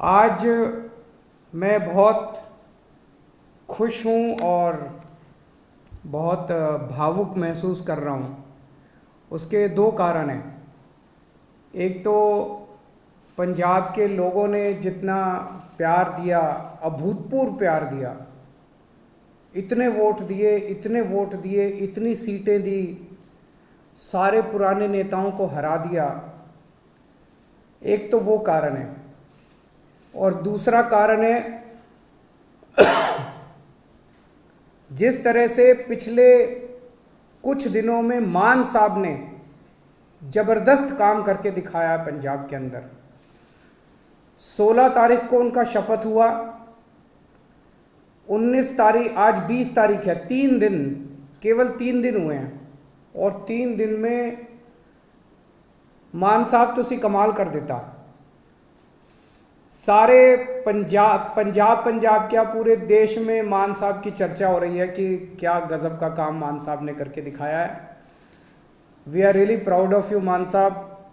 आज मैं बहुत खुश हूँ और बहुत भावुक महसूस कर रहा हूँ। उसके दो कारण हैं। एक तो पंजाब के लोगों ने जितना प्यार दिया, अभूतपूर्व प्यार दिया, इतने वोट दिए, इतने वोट दिए, इतनी सीटें दी, सारे पुराने नेताओं को हरा दिया। एक तो वो कारण है। और दूसरा कारण है जिस तरह से पिछले कुछ दिनों में मान साहब ने जबरदस्त काम करके दिखाया पंजाब के अंदर। 16 तारीख को उनका शपथ हुआ, 19 तारीख, आज 20 तारीख है, 3 दिन, केवल 3 दिन हुए हैं। और 3 दिन में मान साहब तो सी कमाल कर देता। सारे पंजाब क्या पूरे देश में मान साहब की चर्चा हो रही है कि क्या गजब का काम मान साहब ने करके दिखाया है। We are really proud of you Mann साहब।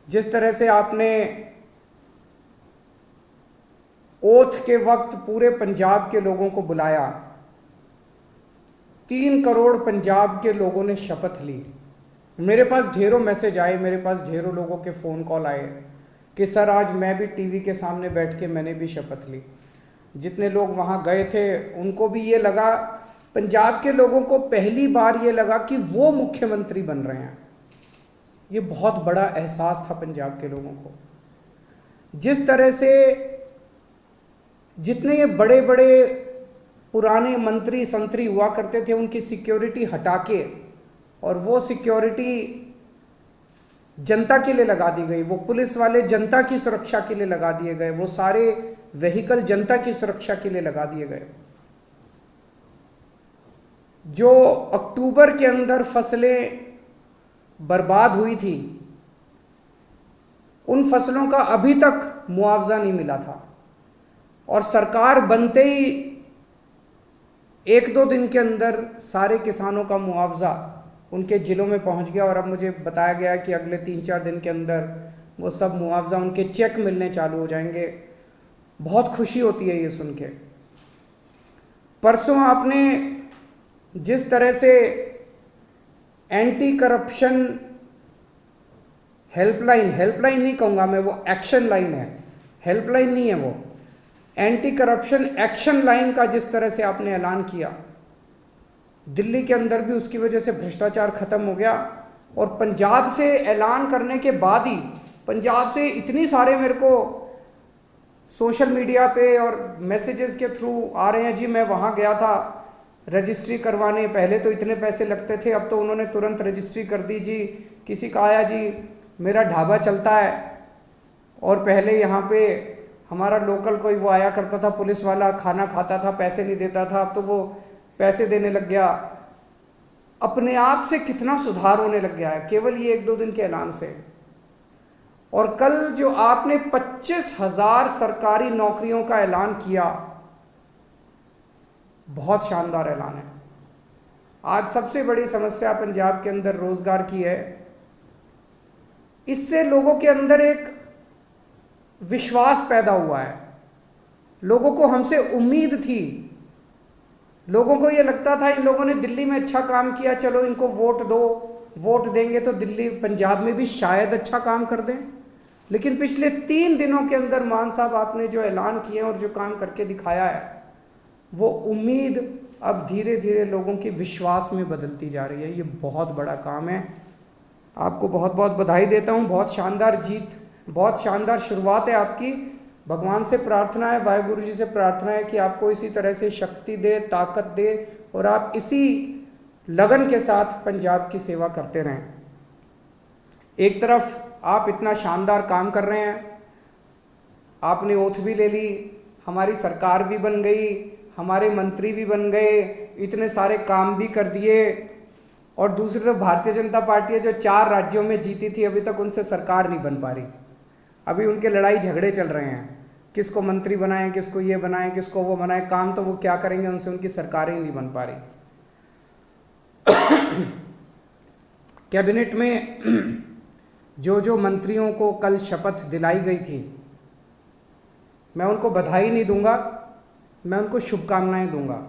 जिस तरह से आपने ओथ के वक्त पूरे पंजाब के लोगों को बुलाया, 3 करोड़ पंजाब के लोगों ने शपथ ली। मेरे पास ढेरों मैसेज आए, मेरे पास ढेरों लोगों के फ़ोन कॉल आए कि सर आज मैं भी टीवी के सामने बैठ के मैंने भी शपथ ली। जितने लोग वहाँ गए थे उनको भी ये लगा, पंजाब के लोगों को पहली बार ये लगा कि वो मुख्यमंत्री बन रहे हैं। ये बहुत बड़ा एहसास था पंजाब के लोगों को। जिस तरह से जितने ये बड़े बड़े पुराने मंत्री संतरी हुआ करते थे उनकी सिक्योरिटी हटा के और वो सिक्योरिटी जनता के लिए लगा दी गई, वो पुलिस वाले जनता की सुरक्षा के लिए लगा दिए गए, वो सारे व्हीकल जनता की सुरक्षा के लिए लगा दिए गए। जो अक्टूबर के अंदर फसलें बर्बाद हुई थी, उन फसलों का अभी तक मुआवजा नहीं मिला था। और सरकार बनते ही 1-2 दिन के अंदर सारे किसानों का मुआवजा उनके ज़िलों में पहुंच गया। और अब मुझे बताया गया कि अगले 3-4 दिन के अंदर वो सब मुआवजा उनके चेक मिलने चालू हो जाएंगे। बहुत खुशी होती है ये सुन के। परसों आपने जिस तरह से एंटी करप्शन हेल्पलाइन नहीं कहूँगा मैं, वो एक्शन लाइन है, हेल्पलाइन नहीं है, वो एंटी करप्शन एक्शन लाइन का जिस तरह से आपने ऐलान किया, दिल्ली के अंदर भी उसकी वजह से भ्रष्टाचार खत्म हो गया। और पंजाब से ऐलान करने के बाद ही पंजाब से इतनी सारे मेरे को सोशल मीडिया पे और मैसेजेस के थ्रू आ रहे हैं, जी मैं वहाँ गया था रजिस्ट्री करवाने, पहले तो इतने पैसे लगते थे, अब तो उन्होंने तुरंत रजिस्ट्री कर दी। जी किसी का आया, जी मेरा ढाबा चलता है और पहले यहाँ पे हमारा लोकल कोई वो आया करता था पुलिस वाला, खाना खाता था, पैसे नहीं देता था, अब तो वो पैसे देने लग गया। अपने आप से कितना सुधार होने लग गया है केवल ये 1-2 दिन के ऐलान से। और कल जो आपने 25,000 सरकारी नौकरियों का ऐलान किया, बहुत शानदार ऐलान है। आज सबसे बड़ी समस्या पंजाब के अंदर रोजगार की है। इससे लोगों के अंदर एक विश्वास पैदा हुआ है। लोगों को हमसे उम्मीद थी, लोगों को ये लगता था इन लोगों ने दिल्ली में अच्छा काम किया, चलो इनको वोट दो, वोट देंगे तो दिल्ली पंजाब में भी शायद अच्छा काम कर दें। लेकिन पिछले 3 दिनों के अंदर मान साहब आपने जो ऐलान किए और जो काम करके दिखाया है, वो उम्मीद अब धीरे धीरे लोगों की विश्वास में बदलती जा रही है। ये बहुत बड़ा काम है। आपको बहुत बहुत बधाई देता हूँ। बहुत शानदार जीत, बहुत शानदार शुरुआत है आपकी। भगवान से प्रार्थना है, वाहिगुरु जी से प्रार्थना है कि आपको इसी तरह से शक्ति दे, ताकत दे और आप इसी लगन के साथ पंजाब की सेवा करते रहें। एक तरफ आप इतना शानदार काम कर रहे हैं, आपने ओथ भी ले ली, हमारी सरकार भी बन गई, हमारे मंत्री भी बन गए, इतने सारे काम भी कर दिए। और दूसरी तरफ भारतीय जनता पार्टी है जो 4 राज्यों में जीती थी, अभी तक उनसे सरकार नहीं बन पा रही। अभी उनके लड़ाई झगड़े चल रहे हैं, किसको मंत्री बनाएं, किसको ये बनाएं, किसको वो बनाएं। काम तो वो क्या करेंगे, उनसे उनकी सरकारें ही नहीं बन पा रही। कैबिनेट में जो जो मंत्रियों को कल शपथ दिलाई गई थी, मैं उनको बधाई नहीं दूंगा, मैं उनको शुभकामनाएं दूंगा।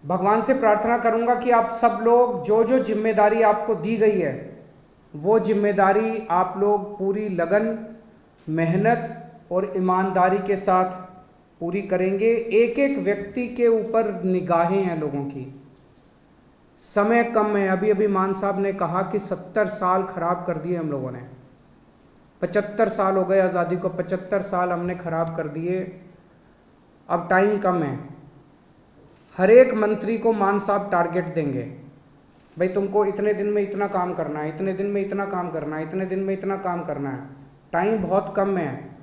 भगवान से प्रार्थना करूंगा कि आप सब लोग जो जो जिम्मेदारी आपको दी गई है वो जिम्मेदारी आप लोग पूरी लगन, मेहनत और ईमानदारी के साथ पूरी करेंगे। एक एक व्यक्ति के ऊपर निगाहें हैं लोगों की, समय कम है। अभी अभी मान साहब ने कहा कि 70 साल खराब कर दिए हम लोगों ने, 75 साल हो गए आज़ादी को, 75 साल हमने खराब कर दिए, अब टाइम कम है। हर एक मंत्री को मान साहब टारगेट देंगे, भाई तुमको इतने दिन में इतना काम करना है, इतने दिन में इतना काम करना है, इतने दिन में इतना काम करना है। टाइम बहुत कम है,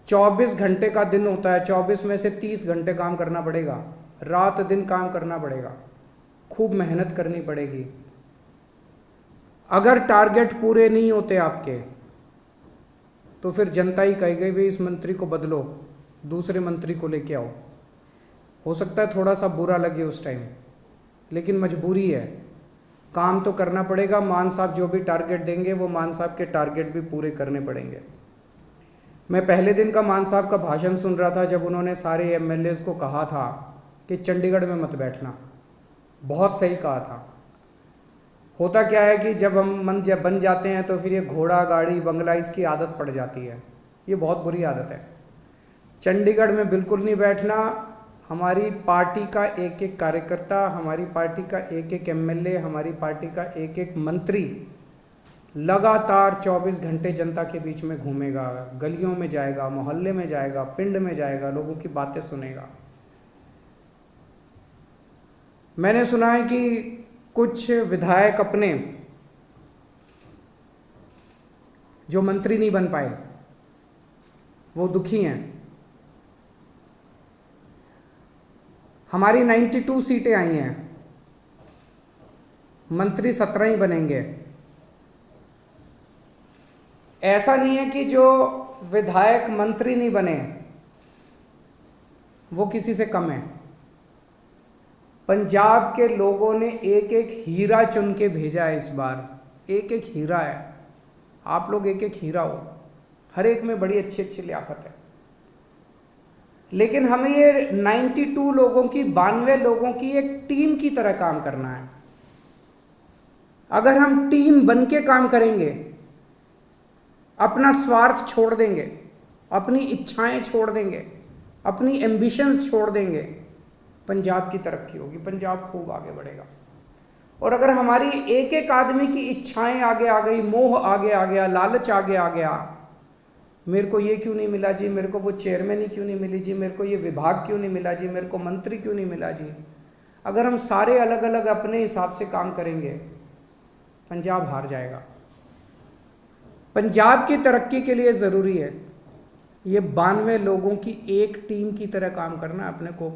24 घंटे का दिन होता है, 24 में से 30 घंटे काम करना पड़ेगा, रात दिन काम करना पड़ेगा, खूब मेहनत करनी पड़ेगी। अगर टारगेट पूरे नहीं होते आपके तो फिर जनता ही कहेगी भाई इस मंत्री को बदलो, दूसरे मंत्री को लेके आओ। हो सकता है थोड़ा सा बुरा लगे उस टाइम, लेकिन मजबूरी है, काम तो करना पड़ेगा। मान साहब जो भी टारगेट देंगे वो मान साहब के टारगेट भी पूरे करने पड़ेंगे। मैं पहले दिन का मान साहब का भाषण सुन रहा था जब उन्होंने सारे एमएलएज को कहा था कि चंडीगढ़ में मत बैठना, बहुत सही कहा था। होता क्या है कि जब हम जब बन जाते हैं तो फिर ये घोड़ा गाड़ी बंगला इसकी आदत पड़ जाती है, ये बहुत बुरी आदत है। चंडीगढ़ में बिल्कुल नहीं बैठना। हमारी पार्टी का एक एक कार्यकर्ता, हमारी पार्टी का एक एक एमएलए, हमारी पार्टी का एक एक मंत्री लगातार 24 घंटे जनता के बीच में घूमेगा, गलियों में जाएगा, मोहल्ले में जाएगा, पिंड में जाएगा, लोगों की बातें सुनेगा। मैंने सुना है कि कुछ विधायक अपने जो मंत्री नहीं बन पाए वो दुखी हैं। हमारी 92 सीटें आई हैं, मंत्री 17 ही बनेंगे। ऐसा नहीं है कि जो विधायक मंत्री नहीं बने वो किसी से कम है। पंजाब के लोगों ने एक एक हीरा चुन के भेजा है इस बार, एक एक हीरा है। आप लोग एक एक हीरा हो, हर एक में बड़ी अच्छी अच्छी लियाकत है। लेकिन हमें ये 92 लोगों की, 92 लोगों की एक टीम की तरह काम करना है। अगर हम टीम बन के काम करेंगे, अपना स्वार्थ छोड़ देंगे, अपनी इच्छाएं छोड़ देंगे, अपनी एम्बिशंस छोड़ देंगे, पंजाब की तरक्की होगी, पंजाब खूब आगे बढ़ेगा। और अगर हमारी एक एक आदमी की इच्छाएं आगे आ गई, मोह आगे आ गया, लालच आगे आ गया, मेरे को ये क्यों नहीं मिला जी, मेरे को वो चेयरमैन ही क्यों नहीं मिली जी, मेरे को ये विभाग क्यों नहीं मिला जी, मेरे को मंत्री क्यों नहीं मिला जी। अगर हम सारे अलग अलग अपने हिसाब से काम करेंगे, पंजाब हार जाएगा। पंजाब की तरक्की के लिए ज़रूरी है ये 92 लोगों की एक टीम की तरह काम करना, अपने को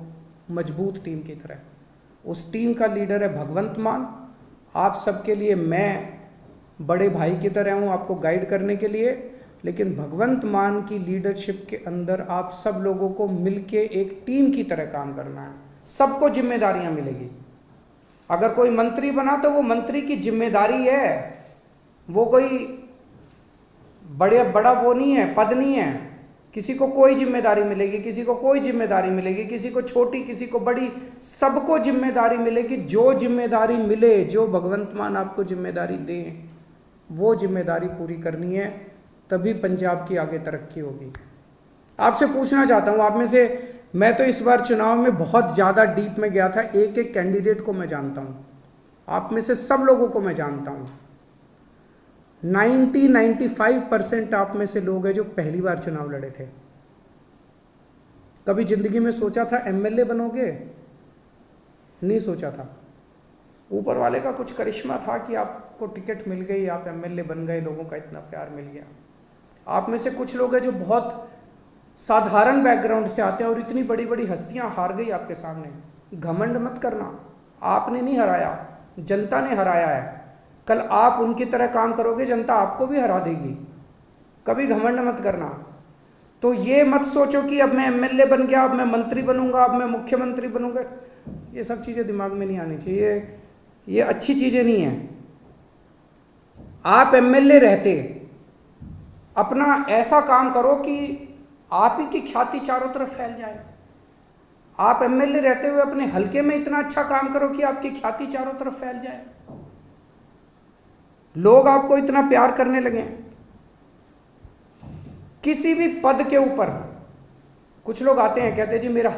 मजबूत टीम की तरह। उस टीम का लीडर है भगवंत मान। आप सबके लिए मैं बड़े भाई की तरह हूँ आपको गाइड करने के लिए, लेकिन भगवंत मान की लीडरशिप के अंदर आप सब लोगों को मिलके एक टीम की तरह काम करना है। सबको जिम्मेदारियां मिलेगी। अगर कोई मंत्री बना तो वो मंत्री की जिम्मेदारी है, वो कोई बड़ा वो नहीं है, पद नहीं है। किसी को कोई जिम्मेदारी मिलेगी, किसी को कोई जिम्मेदारी मिलेगी, किसी को छोटी, किसी को बड़ी, सबको जिम्मेदारी मिलेगी। जो जिम्मेदारी मिले, जो भगवंत मान आपको जिम्मेदारी दें, वो जिम्मेदारी पूरी करनी है, तभी पंजाब की आगे तरक्की होगी। आपसे पूछना चाहता हूँ, आप में से, मैं तो इस बार चुनाव में बहुत ज़्यादा डीप में गया था, एक एक कैंडिडेट को मैं जानता हूँ, आप में से सब लोगों को मैं जानता हूँ। 95% आप में से लोग हैं जो पहली बार चुनाव लड़े थे। कभी जिंदगी में सोचा था एमएलए बनोगे? नहीं सोचा था। ऊपर वाले का कुछ करिश्मा था कि आपको टिकट मिल गई, आप एमएलए बन गए, लोगों का इतना प्यार मिल गया। आप में से कुछ लोग हैं जो बहुत साधारण बैकग्राउंड से आते हैं और इतनी बड़ी बड़ी हस्तियां हार गई आपके सामने। घमंड मत करना, आपने नहीं हराया, जनता ने हराया है। कल आप उनकी तरह काम करोगे, जनता आपको भी हरा देगी। कभी घमंड मत करना। तो ये मत सोचो कि अब मैं एमएलए बन गया, अब मैं मंत्री बनूंगा, अब मैं मुख्यमंत्री बनूंगा। ये सब चीज़ें दिमाग में नहीं आनी चाहिए, ये अच्छी चीज़ें नहीं हैं। आप एमएलए रहते अपना ऐसा काम करो कि आप ही की ख्याति चारों तरफ फैल जाए। आप एमएलए रहते हुए अपने हलके में इतना अच्छा काम करो कि आपकी ख्याति चारों तरफ फैल जाए, लोग आपको इतना प्यार करने लगे। किसी भी पद के ऊपर कुछ लोग आते हैं, कहते हैं जी मेरा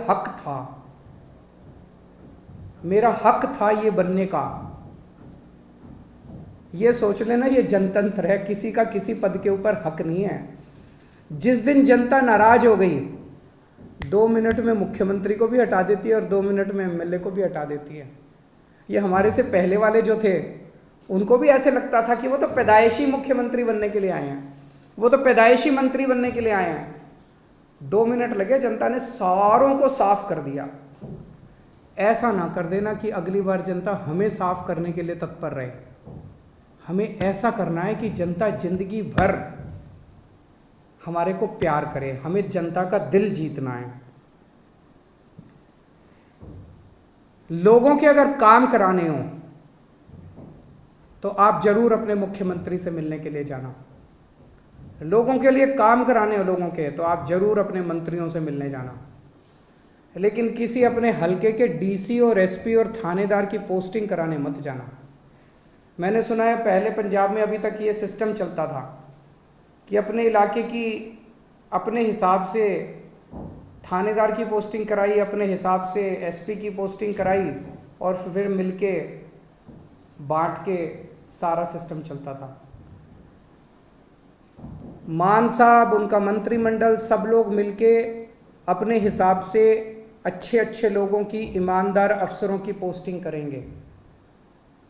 हक था ये बनने का। ये सोच लेना ये जनतंत्र है, किसी का किसी पद के ऊपर हक नहीं है। जिस दिन जनता नाराज हो गई, 2 मिनट में मुख्यमंत्री को भी हटा देती है और 2 मिनट में एमएलए को भी हटा देती है। ये हमारे से पहले वाले जो थे उनको भी ऐसे लगता था कि वो तो पैदाइशी मुख्यमंत्री बनने के लिए आए हैं, वो तो पैदाइशी मंत्री बनने के लिए आए हैं। 2 मिनट लगे, जनता ने सारों को साफ कर दिया। ऐसा ना कर देना कि अगली बार जनता हमें साफ करने के लिए तत्पर रहे। हमें ऐसा करना है कि जनता जिंदगी भर हमारे को प्यार करे, हमें जनता का दिल जीतना है। लोगों के अगर काम कराने हो तो आप जरूर अपने मुख्यमंत्री से मिलने के लिए जाना। लोगों के लिए काम कराने हो लोगों के, तो आप जरूर अपने मंत्रियों से मिलने जाना। लेकिन किसी अपने हलके के डीसी और एसपी और थानेदार की पोस्टिंग कराने मत जाना। मैंने सुना है पहले पंजाब में अभी तक ये सिस्टम चलता था कि अपने इलाके की अपने हिसाब से थानेदार की पोस्टिंग कराई, अपने हिसाब से एसपी की पोस्टिंग कराई और फिर मिलके बांट के सारा सिस्टम चलता था। मान साहब, उनका मंत्रिमंडल, सब लोग मिलके अपने हिसाब से अच्छे अच्छे लोगों की, ईमानदार अफसरों की पोस्टिंग करेंगे।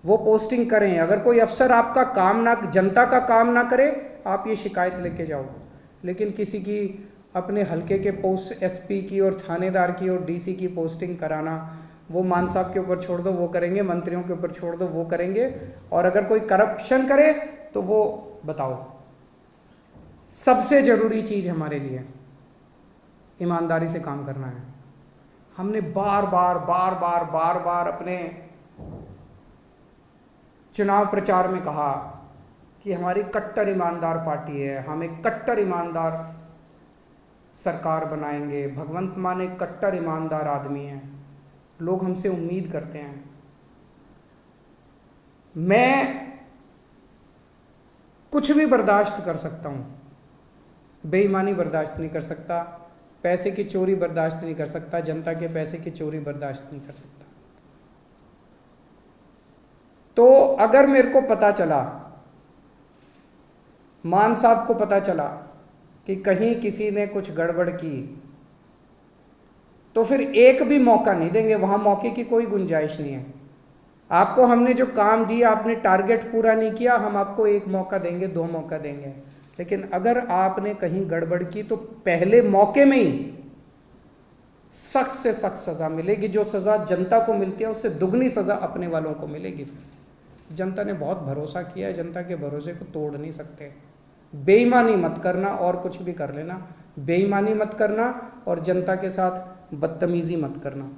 वो पोस्टिंग करें। अगर कोई अफसर आपका काम ना, जनता का काम ना करे, आप ये शिकायत लेके जाओ। लेकिन किसी की अपने हलके के पोस्ट, एसपी की और थानेदार की और डीसी की पोस्टिंग कराना, वो मान साहब के ऊपर छोड़ दो, वो करेंगे। मंत्रियों के ऊपर छोड़ दो, वो करेंगे। और अगर कोई करप्शन करे तो वो बताओ। सबसे ज़रूरी चीज़ हमारे लिए ईमानदारी से काम करना है। हमने बार बार अपने चुनाव प्रचार में कहा कि हमारी कट्टर ईमानदार पार्टी है, हम एक कट्टर ईमानदार सरकार बनाएंगे। भगवंत मान एक कट्टर ईमानदार आदमी है, लोग हमसे उम्मीद करते हैं। मैं कुछ भी बर्दाश्त कर सकता हूँ, बेईमानी बर्दाश्त नहीं कर सकता, पैसे की चोरी बर्दाश्त नहीं कर सकता, जनता के पैसे की चोरी बर्दाश्त नहीं कर सकता। तो अगर मेरे को पता चला, मान साहब को पता चला कि कहीं किसी ने कुछ गड़बड़ की, तो फिर एक भी मौका नहीं देंगे। वहां मौके की कोई गुंजाइश नहीं है। आपको हमने जो काम दिया, आपने टारगेट पूरा नहीं किया, हम आपको 1 मौका देंगे, 2 मौका देंगे। लेकिन अगर आपने कहीं गड़बड़ की तो पहले मौके में ही सख्त से सख्त सजा मिलेगी। जो सजा जनता को मिलती है उससे दुगनी सजा अपने वालों को मिलेगी। फिर जनता ने बहुत भरोसा किया है, जनता के भरोसे को तोड़ नहीं सकते। बेईमानी मत करना और कुछ भी कर लेना, बेईमानी मत करना और जनता के साथ बदतमीजी मत करना।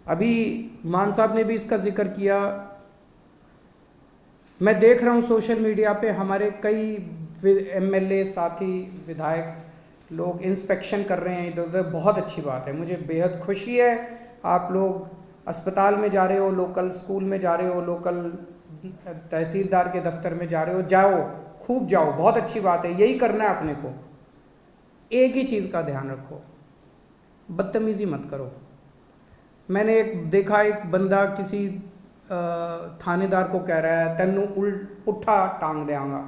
अभी मान साहब ने भी इसका जिक्र किया। मैं देख रहा हूँ सोशल मीडिया पे हमारे कई एमएलए साथी, विधायक लोग इंस्पेक्शन कर रहे हैं इधर उधर। बहुत अच्छी बात है, मुझे बेहद खुशी है। आप लोग अस्पताल में जा रहे हो, लोकल स्कूल में जा रहे हो, लोकल तहसीलदार के दफ्तर में जा रहे हो, जाओ, खूब जाओ, बहुत अच्छी बात है। यही करना है अपने को। एक ही चीज़ का ध्यान रखो, बदतमीजी मत करो। मैंने देखा एक बंदा किसी थानेदार को कह रहा है, तेनू पुट्ठा टांग देंगा।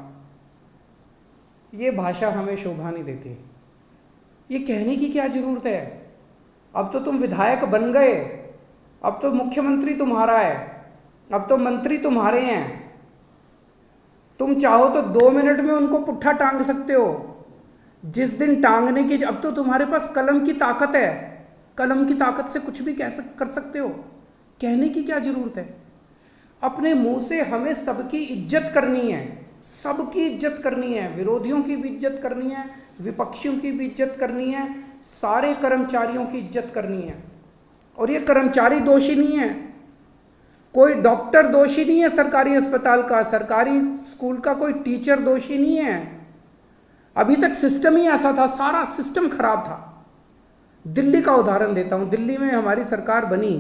ये भाषा हमें शोभा नहीं देती। ये कहने की क्या ज़रूरत है? अब तो तुम विधायक बन गए, अब तो मुख्यमंत्री तुम्हारा है, अब तो मंत्री तुम्हारे हैं। तुम चाहो तो 2 मिनट में उनको पुट्ठा टांग सकते हो। जिस दिन टांगने की, अब तो तुम्हारे पास कलम की ताकत है, कलम की ताकत से कुछ भी कर सकते हो। कहने की क्या ज़रूरत है? अपने मुंह से हमें सबकी इज्जत करनी है, सबकी इज्जत करनी है। विरोधियों की भी इज्जत करनी है, विपक्षियों की भी इज्जत करनी है, सारे कर्मचारियों की इज्जत करनी है। और ये कर्मचारी दोषी नहीं है, कोई डॉक्टर दोषी नहीं है सरकारी अस्पताल का, सरकारी स्कूल का कोई टीचर दोषी नहीं है, अभी तक सिस्टम ही ऐसा था, सारा सिस्टम खराब था। दिल्ली का उदाहरण देता हूँ, दिल्ली में हमारी सरकार बनी,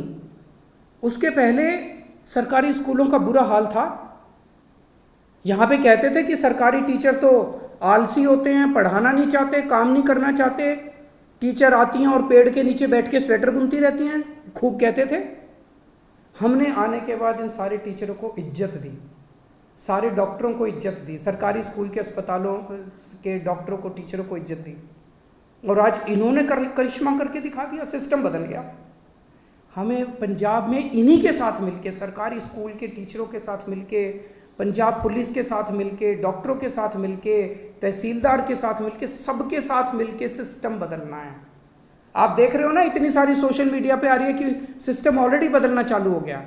उसके पहले सरकारी स्कूलों का बुरा हाल था। यहाँ पे कहते थे कि सरकारी टीचर तो आलसी होते हैं, पढ़ाना नहीं चाहते, काम नहीं करना चाहते, टीचर आती हैं और पेड़ के नीचे बैठ के स्वेटर बुनती रहती हैं, खूब कहते थे। हमने आने के बाद इन सारे टीचरों को इज्जत दी, सारे डॉक्टरों को इज्जत दी, सरकारी स्कूल के अस्पतालों के डॉक्टरों को, टीचरों को इज्जत दी, और आज इन्होंने करिश्मा करके दिखा दिया, सिस्टम बदल गया। हमें पंजाब में इन्हीं के साथ मिलके, सरकारी स्कूल के टीचरों के साथ मिलके, पंजाब पुलिस के साथ मिलके, डॉक्टरों के साथ मिलके, तहसीलदार के साथ मिलके, सबके साथ मिलके सिस्टम बदलना है। आप देख रहे हो ना, इतनी सारी सोशल मीडिया पे आ रही है कि सिस्टम ऑलरेडी बदलना चालू हो गया,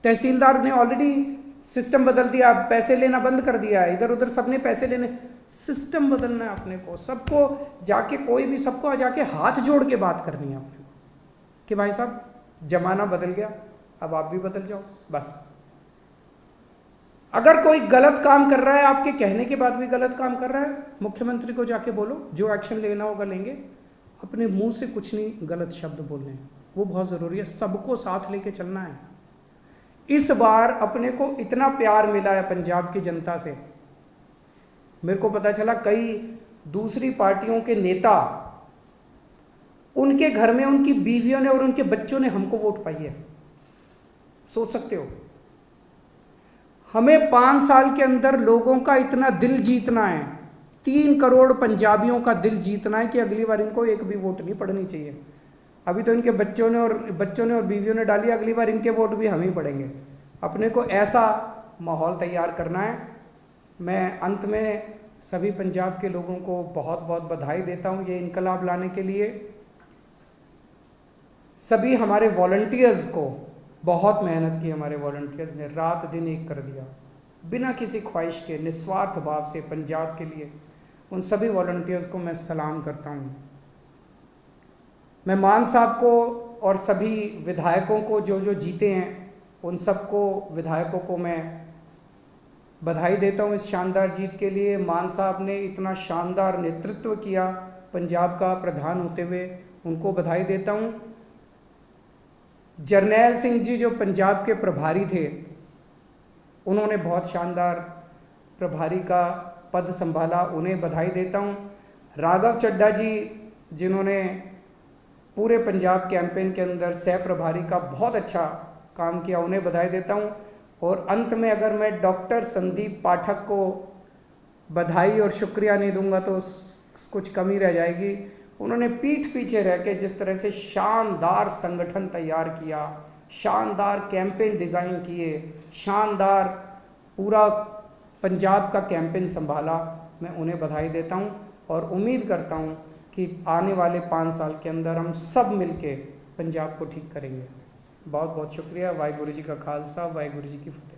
तहसीलदार ने ऑलरेडी सिस्टम बदल दिया, पैसे लेना बंद कर दिया है, इधर उधर सबने पैसे लेने, सिस्टम बदलना है अपने को, सबको जाके, कोई भी सबको जाके हाथ जोड़ के बात करनी है अपने को कि भाई साहब जमाना बदल गया, अब आप भी बदल जाओ। बस अगर कोई गलत काम कर रहा है, आपके कहने के बाद भी गलत काम कर रहा है, मुख्यमंत्री को जाके बोलो, जो एक्शन लेना होगा लेंगे, अपने मुंह से कुछ नहीं गलत शब्द बोलने हैं, वो बहुत ज़रूरी है, सबको साथ लेके चलना है। इस बार अपने को इतना प्यार मिला है पंजाब की जनता से, मेरे को पता चला कई दूसरी पार्टियों के नेता, उनके घर में उनकी बीवियों ने और उनके बच्चों ने हमको वोट पाई है। सोच सकते हो, हमें 5 साल के अंदर लोगों का इतना दिल जीतना है, 3 करोड़ पंजाबियों का दिल जीतना है कि अगली बार इनको एक भी वोट नहीं पड़नी चाहिए। अभी तो इनके बच्चों ने और बीवियों ने डाली, अगली बार इनके वोट भी हम ही पड़ेंगे। अपने को ऐसा माहौल तैयार करना है। मैं अंत में सभी पंजाब के लोगों को बहुत बहुत बधाई देता हूँ ये इनकलाब लाने के लिए। सभी हमारे वॉलंटियर्स को, बहुत मेहनत की हमारे वॉलंटियर्स ने, रात दिन एक कर दिया, बिना किसी ख्वाहिश के, निस्वार्थ भाव से पंजाब के लिए। उन सभी वॉलंटियर्स को मैं सलाम करता हूँ। मैं मान साहब को और सभी विधायकों को जो जो जीते हैं, उन सबको विधायकों को मैं बधाई देता हूँ इस शानदार जीत के लिए। मान साहब ने इतना शानदार नेतृत्व किया पंजाब का प्रधान होते हुए, उनको बधाई देता हूँ। जरनैल सिंह जी जो पंजाब के प्रभारी थे, उन्होंने बहुत शानदार प्रभारी का पद संभाला, उन्हें बधाई देता हूँ। राघव चड्ढा जी जिन्होंने पूरे पंजाब कैंपेन के अंदर सह प्रभारी का बहुत अच्छा काम किया, उन्हें बधाई देता हूँ। और अंत में अगर मैं डॉक्टर संदीप पाठक को बधाई और शुक्रिया नहीं दूंगा तो कुछ कमी रह जाएगी। उन्होंने पीठ पीछे रह के जिस तरह से शानदार संगठन तैयार किया, शानदार कैंपेन डिज़ाइन किए, शानदार पूरा पंजाब का कैंपेन संभाला, मैं उन्हें बधाई देता हूं। और उम्मीद करता हूं कि आने वाले 5 साल के अंदर हम सब मिलके पंजाब को ठीक करेंगे। बहुत बहुत शुक्रिया। वाहिगुरु जी का खालसा, वाहिगुरु जी की फतेह।